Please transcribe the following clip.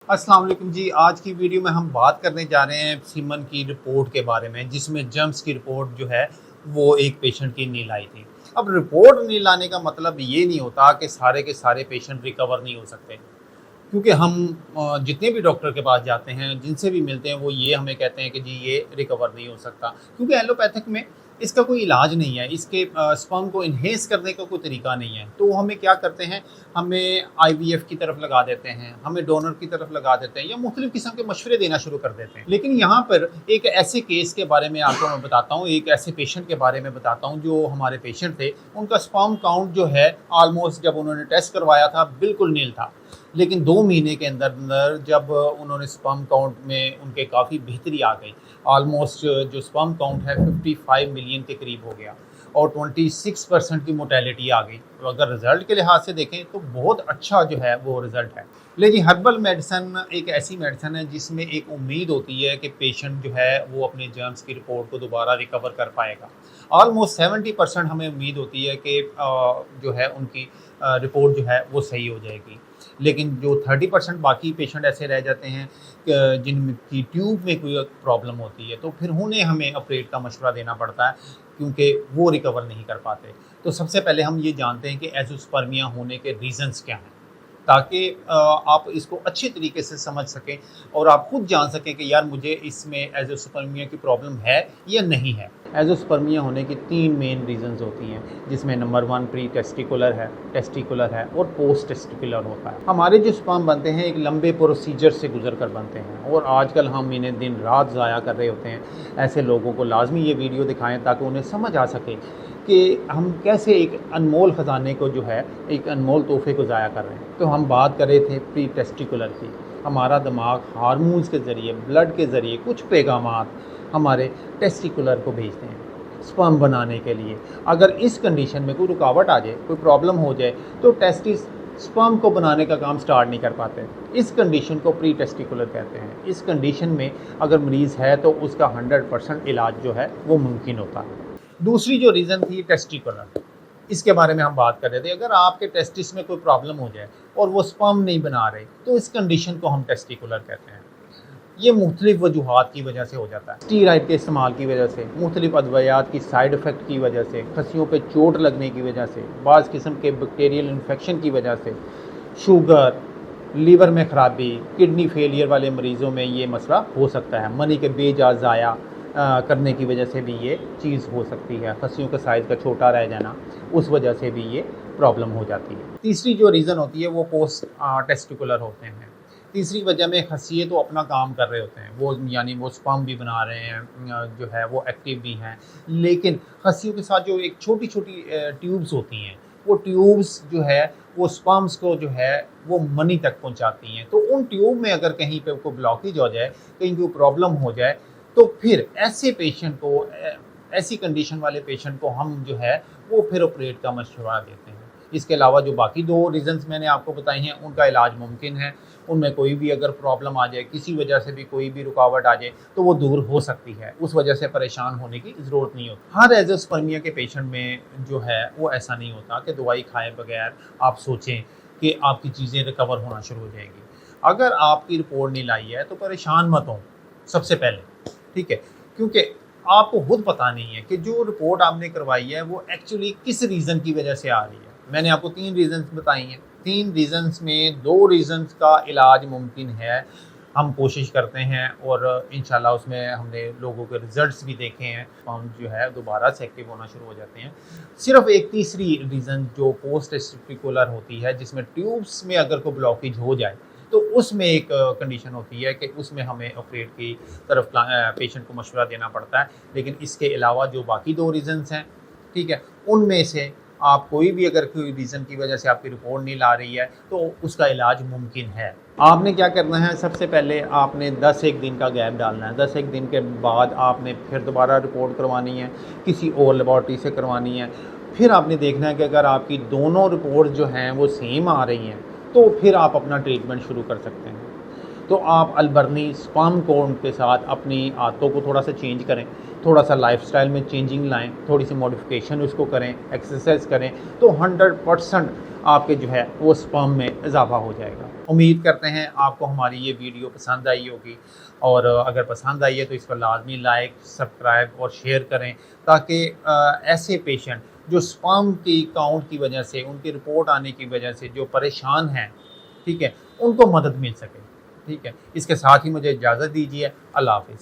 अस्सलाम वालेकुम जी। आज की वीडियो में हम बात करने जा रहे हैं सीमन की रिपोर्ट के बारे में, जिसमें जम्स की रिपोर्ट जो है वो एक पेशेंट की नील आई थी। अब रिपोर्ट नील आने का मतलब ये नहीं होता कि सारे के सारे पेशेंट रिकवर नहीं हो सकते, क्योंकि हम जितने भी डॉक्टर के पास जाते हैं, जिनसे भी मिलते हैं, वो ये हमें कहते हैं कि जी ये रिकवर नहीं हो सकता, क्योंकि एलोपैथिक में इसका कोई इलाज नहीं है, इसके स्पर्म को इन्हेंस करने का कोई तरीका नहीं है। तो हमें क्या करते हैं, हमें आईवीएफ की तरफ लगा देते हैं, हमें डोनर की तरफ लगा देते हैं, या मुख्तलिफ किस्म के मशवरे देना शुरू कर देते हैं। लेकिन यहाँ पर एक ऐसे केस के बारे में आपको मैं बताता हूँ, एक ऐसे पेशेंट के बारे में बताता हूँ जो हमारे पेशेंट थे। उनका स्पर्म काउंट जो है ऑलमोस्ट, जब उन्होंने टेस्ट करवाया था, बिल्कुल नील था। लेकिन 2 महीने के अंदर जब उन्होंने स्पर्म काउंट में उनके काफ़ी बेहतरी आ गई, ऑलमोस्ट जो स्पर्म काउंट है 55 मिलियन के करीब हो गया और 26% की मोर्टेलिटी आ गई। तो अगर रिज़ल्ट के लिहाज से देखें तो बहुत अच्छा जो है वो रिज़ल्ट है। लेकिन हर्बल मेडिसन एक ऐसी मेडिसन है जिसमें एक उम्मीद होती है कि पेशेंट जो है वो अपने जर्म्स की रिपोर्ट को दोबारा रिकवर कर पाएगा। ऑलमोस्ट 70% हमें उम्मीद होती है कि जो है उनकी रिपोर्ट जो है वो सही हो जाएगी। लेकिन जो 30% बाकी पेशेंट ऐसे रह जाते हैं जिनकी ट्यूब में कोई प्रॉब्लम होती है, तो फिर उन्हें हमें ऑपरेट का मशवरा देना पड़ता है, क्योंकि वो रिकवर नहीं कर पाते। तो सबसे पहले हम ये जानते हैं कि एज़ोस्पर्मिया होने के रीज़न्स क्या हैं, ताकि आप इसको अच्छे तरीके से समझ सकें और आप खुद जान सकें कि यार मुझे इसमें एज़ोस्पर्मिया की प्रॉब्लम है या नहीं है। एज़ोस्पर्मिया होने की 3 मेन रीज़न्स होती हैं, जिसमें नंबर 1 प्री टेस्टिकुलर है और पोस्ट टेस्टिकुलर होता है। हमारे जो स्पर्म बनते हैं एक लंबे प्रोसीजर से गुजर कर बनते हैं, और आजकल हम इन्हें दिन रात ज़ाया कर रहे होते हैं। ऐसे लोगों को लाजमी ये वीडियो दिखाएं ताकि उन्हें समझ आ सके कि हम कैसे एक अनमोल ख़जाने को जो है, एक अनमोल तोहफे को ज़ाया कर रहे हैं। तो हम बात कर रहे थे प्री टेस्टिकुलर की। हमारा दिमाग हार्मोन्स के ज़रिए, ब्लड के ज़रिए कुछ पैगामात हमारे टेस्टिकुलर को भेजते हैं स्पर्म बनाने के लिए। अगर इस कंडीशन में कोई रुकावट आ जाए, कोई प्रॉब्लम हो जाए, तो टेस्टिस स्पर्म को बनाने का काम स्टार्ट नहीं कर पाते। इस कंडीशन को प्री टेस्टिकुलर कहते हैं। इस कंडीशन में अगर मरीज़ है तो उसका 100% इलाज जो है वो मुमकिन होता है। दूसरी जो रीज़न थी टेस्टिकुलर, इसके बारे में हम बात कर रहे थे। अगर आपके टेस्टिस में कोई प्रॉब्लम हो जाए और वो स्पर्म नहीं बना रहे, तो इस कंडीशन को हम टेस्टिकुलर कहते हैं। ये मुख्तलिफ वजूहात की वजह से हो जाता है। स्टीरॉइड के इस्तेमाल की वजह से, मुख्तलिफ अदवियात की साइड इफ़ेक्ट की वजह से, खसियों पे चोट लगने की वजह से, बाज़ किस्म के बैक्टीरियल इन्फेक्शन की वजह से, शुगर, लीवर में ख़राबी, किडनी फेलियर वाले मरीज़ों में ये मसला हो सकता है। मनी के बेजा ज़ाया करने की वजह से भी ये चीज़ हो सकती है। खसियों का साइज़ का छोटा रह जाना, उस वजह से भी ये प्रॉब्लम हो जाती है। तीसरी जो रीज़न होती है वो पोस्ट टेस्टिकुलर होते हैं। तीसरी वजह में खसिए तो अपना काम कर रहे होते हैं, वो यानी वो स्पर्म भी बना रहे हैं, जो है वो एक्टिव भी हैं, लेकिन खसियों के साथ जो एक छोटी छोटी ट्यूब्स होती हैं, वो ट्यूब्स जो है वो स्पर्म्स को जो है वो मनी तक पहुंचाती हैं। तो उन ट्यूब में अगर कहीं पे कोई ब्लॉकेज हो जाए, कहीं कोई प्रॉब्लम हो जाए, तो फिर ऐसे पेशेंट को, ऐसी कंडीशन वाले पेशेंट को हम जो है वो फिर ऑपरेट का मशवरा देते हैं। इसके अलावा जो बाकी 2 रीज़न्स मैंने आपको बताई हैं, उनका इलाज मुमकिन है। उनमें कोई भी अगर प्रॉब्लम आ जाए, किसी वजह से भी कोई भी रुकावट आ जाए, तो वो दूर हो सकती है। उस वजह से परेशान होने की ज़रूरत नहीं होती। हर एज़ोस्पर्मिया के पेशेंट में जो है वो ऐसा नहीं होता कि दवाई खाए बगैर आप सोचें कि आपकी चीज़ें रिकवर होना शुरू हो जाएंगी। अगर आपकी रिपोर्ट नहीं लाई है तो परेशान मत हो सबसे पहले, ठीक है, क्योंकि आपको खुद पता नहीं है कि जो रिपोर्ट आपने करवाई है वो एक्चुअली किस रीज़न की वजह से आ रही है। मैंने आपको 3 रीज़न्स बताई हैं। 3 रीज़न्स में 2 रीज़न्स का इलाज मुमकिन है। हम कोशिश करते हैं और इंशाल्लाह उसमें हमने लोगों के रिज़ल्ट्स भी देखे हैं। हम जो है दोबारा से एक्टिव होना शुरू हो जाते हैं। सिर्फ एक तीसरी रीज़न जो पोस्ट टेस्टिकुलर होती है, जिसमें ट्यूब्स में अगर कोई ब्लॉकेज हो जाए, तो उसमें एक कंडीशन होती है कि उसमें हमें ऑपरेट की तरफ पेशेंट को मशवरा देना पड़ता है। लेकिन इसके अलावा जो बाकी 2 रीज़न्स हैं, ठीक है, उनमें से आप कोई भी अगर कोई रीज़न की वजह से आपकी रिपोर्ट नहीं ला रही है तो उसका इलाज मुमकिन है। आपने क्या करना है, सबसे पहले आपने 10-1 दिन का गैप डालना है। 10-1 दिन के बाद आपने फिर दोबारा रिपोर्ट करवानी है, किसी और लेबॉरेटरी से करवानी है। फिर आपने देखना है कि अगर आपकी दोनों रिपोर्ट जो हैं वो सेम आ रही हैं, तो फिर आप अपना ट्रीटमेंट शुरू कर सकते हैं। तो आप अलबर्नी स्पर्म काउंट के साथ अपनी आदतों को थोड़ा सा चेंज करें, थोड़ा सा लाइफस्टाइल में चेंजिंग लाएं, थोड़ी सी मॉडिफिकेशन उसको करें, एक्सरसाइज करें, तो 100% आपके जो है वो स्पर्म में इजाफा हो जाएगा। امید کرتے ہیں آپ کو ہماری یہ ویڈیو پسند آئی ہوگی، اور اگر پسند آئی ہے تو اس پر لازمی لائک، سبسکرائب اور شیئر کریں، تاکہ ایسے پیشنٹ جو سپرم کی کاؤنٹ کی وجہ سے، ان کی رپورٹ آنے کی وجہ سے جو پریشان ہیں، ٹھیک ہے، ان کو مدد مل سکے، ٹھیک ہے۔ اس کے ساتھ ہی مجھے اجازت دیجیے، اللہ حافظ۔